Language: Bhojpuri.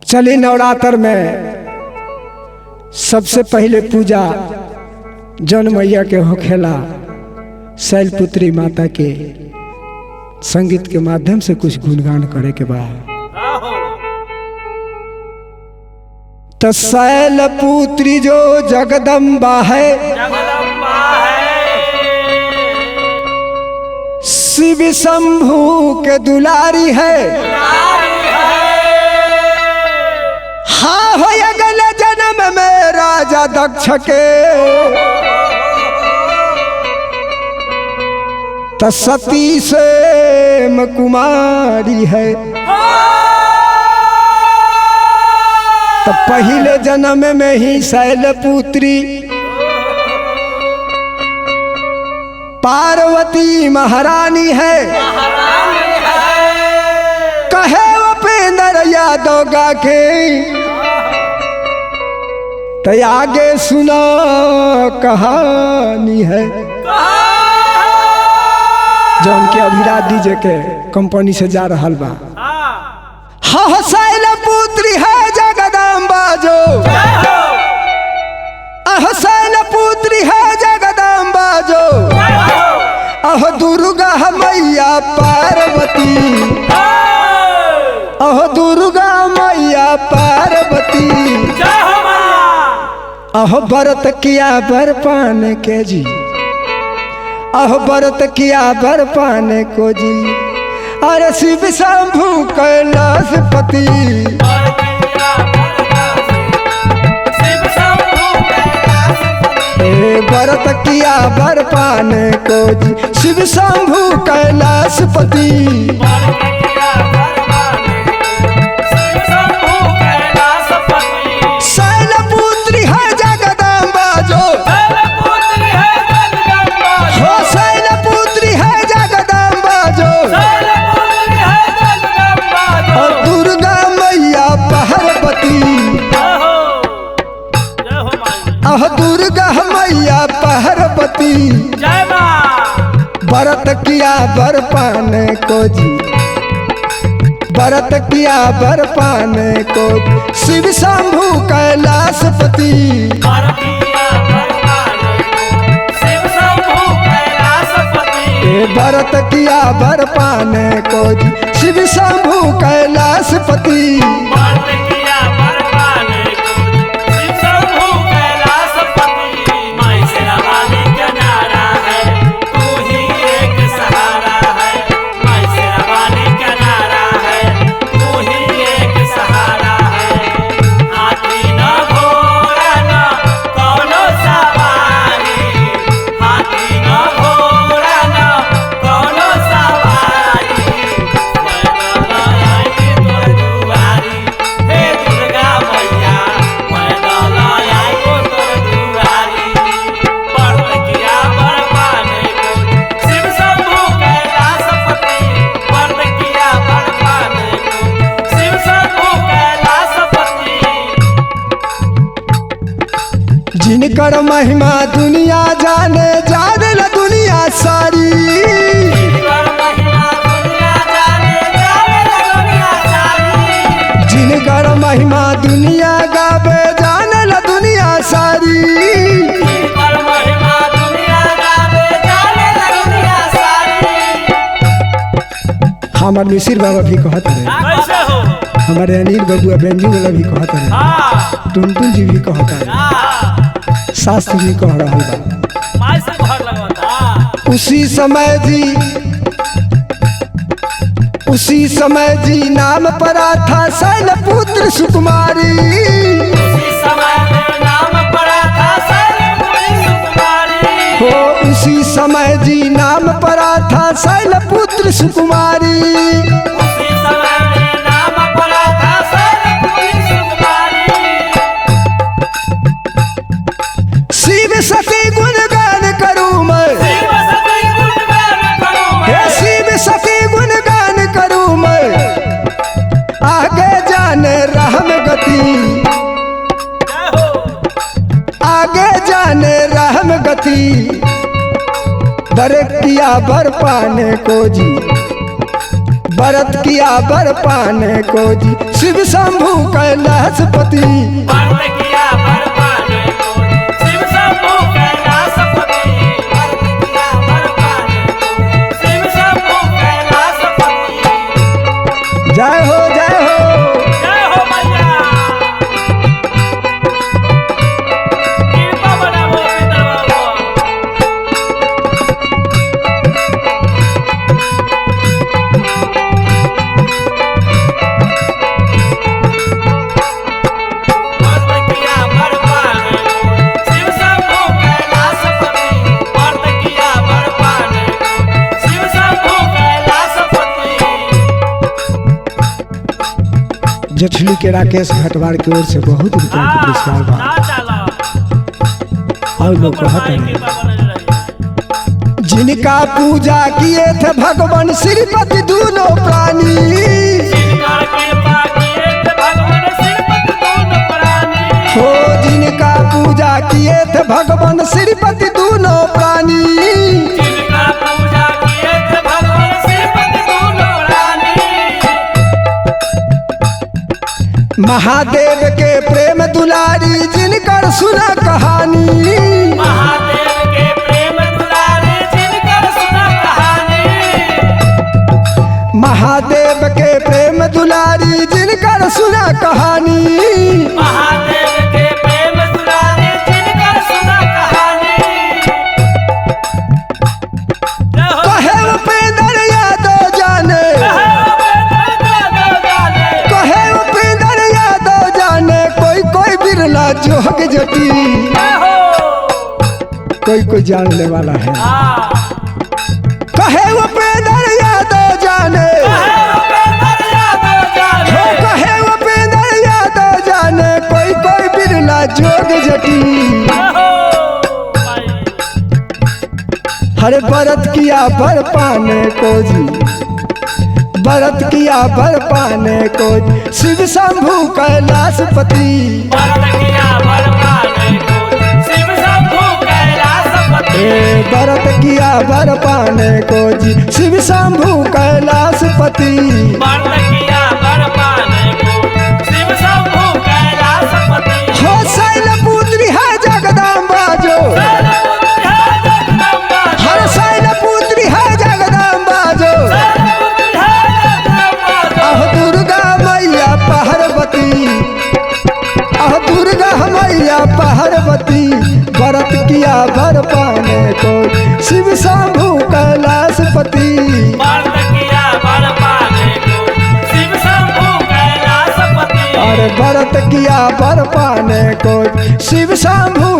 चली नवरात्र में सबसे पहले पूजा जौन मैया के होखेला शैलपुत्री माता के संगीत के माध्यम से कुछ गुणगान करे के बाद तो शैलपुत्री जो जगदम्बा है, शिव शंभू के दुलारी है। हाँ हो अगले जन्म में राजा दक्ष के तो सती से कुमारी है। तो पहले जन्म में ही शैलपुत्री पार्वती महारानी है। कहे उपेंद्र यादव गा के तो आगे सुना कहानी है जो उनके अभिराज डीजे के कंपनी से जा रहा बा। हाँ शैलपुत्री है जगदम्बा जो, शैलपुत्री है जगदम्बा जो, अह दुर्गा मैया पार्वती, अह दुर्गा मैया पार्वती, अह व्रत किया बर पाने के जी, अह व्रत किया बर पाने को जी। अरे शिव शंभू कैलाशपति, व्रत किया बर पाने को जी, शिव शंभू कैलाशपति। शैलपुत्री है जगदम्बा जो, हो शैलपुत्री है जगदम्बा जो, और दुर्गा मैया पार्वती, अह दुर्गा मैया पार्वती, व्रत किया बर पाने को जी, व्रत किया बर पाने को शिव शंभू कैलाशपति। व्रत किया बर पाने को जी, शिव शंभू कैलाशपति। जिनकर महिमा दुनिया जाने, जाने ल दुनिया सारी, जिनकर महिमा दुनिया गावे, जाने ल दुनिया सारी। हमारे मिसिर बाबा भी कहते रहे, हमारे अनिल बबुआ बेंजू वाला भी कहते रहे, टुनटुन जी भी कहता है, शास्त्री जी कह रहा है। उसी समय जी नाम पड़ा था शैलपुत्र सुकुमारी, हो उसी समय जी नाम पड़ा था शैलपुत्र सुकुमारी। शिव सती गुणगान करूं मैं, हे शिव सती गुणगान करूं मैं, आगे जाने राम गति, आगे जाने राम गति। बर किया बर पाने को जी, व्रत किया वर पाने को जी शिव शंभु कैलाशपति। व्रत किया वर पाने को शिव शंभु कैलाशपति। व्रत किया वर पाने को शिव शंभु कैलाशपति। जय हो जय हो जय हो मैया। कृपा बनावो पितरबाबू। व्रत किया वर पाने को शिव शंभु कैलाशपति। व्रत किया वर पाने को शिव शंभु कैलाशपति। जठली के राकेश भटवाड़ की ओर से बहुत रुपया के पुरस्कार बा। ना चला और लोग कहत हैं कृपा बनल रही। जिनका पूजा किए थे भगवान श्रीपति दोनों प्राणी। जिनका कृपा किए थे भगवान श्रीपति दोनों प्राणी। हो जिनका पूजा किए थे भगवान श्रीपति दोनों प्राणी। जिनका पूजा किए थे भगवान श्रीपति दोनों प्राणी। महादेव के प्रेम दुलारी जिनकर सुना कहानी। महादेव के प्रेम दुलारे जिनकर सुना कहानी। महादेव के प्रेम दुलारी जिनकर सुना कहानी। महादेव के प्रेम दुलारे जिनकर सुना कहानी। जय हो। कहे उपेंद्र यादव जाने। कहे उपेंद्र यादव जाने कोई कोई बिरला जोग जटी। कोई कोई जानने वाला है। कहे उपेंद्र यादव जाने। हो कहे उपेंद्र यादव जाने कोई कोई बिरला जोग जटी। हरे व्रत किया वर पाने को जी व्रत किया वर पाने को जी शिव शंभु कैलाशपति। व्रत किया वर पाने को शिव शंभु कैलाशपति। व्रत किया वर पाने को जी शिव शंभु कैलाशपति। व्रत किया वर पाने को शिव शंभु कैलाशपति। हो शैलपुत्री है जगदम्बा जो। हर शैलपुत्री है जगदम्बा जो। अह दुर्गा मैया पार्वती। अह दुर्गा मैया पार्वती। व्रत किया वर पाने को शिव शंभु कैलाशपति। व्रत किया वर पाने को शिव शंभु कैलाशपति। और व्रत किया वर पाने को शिव शंभु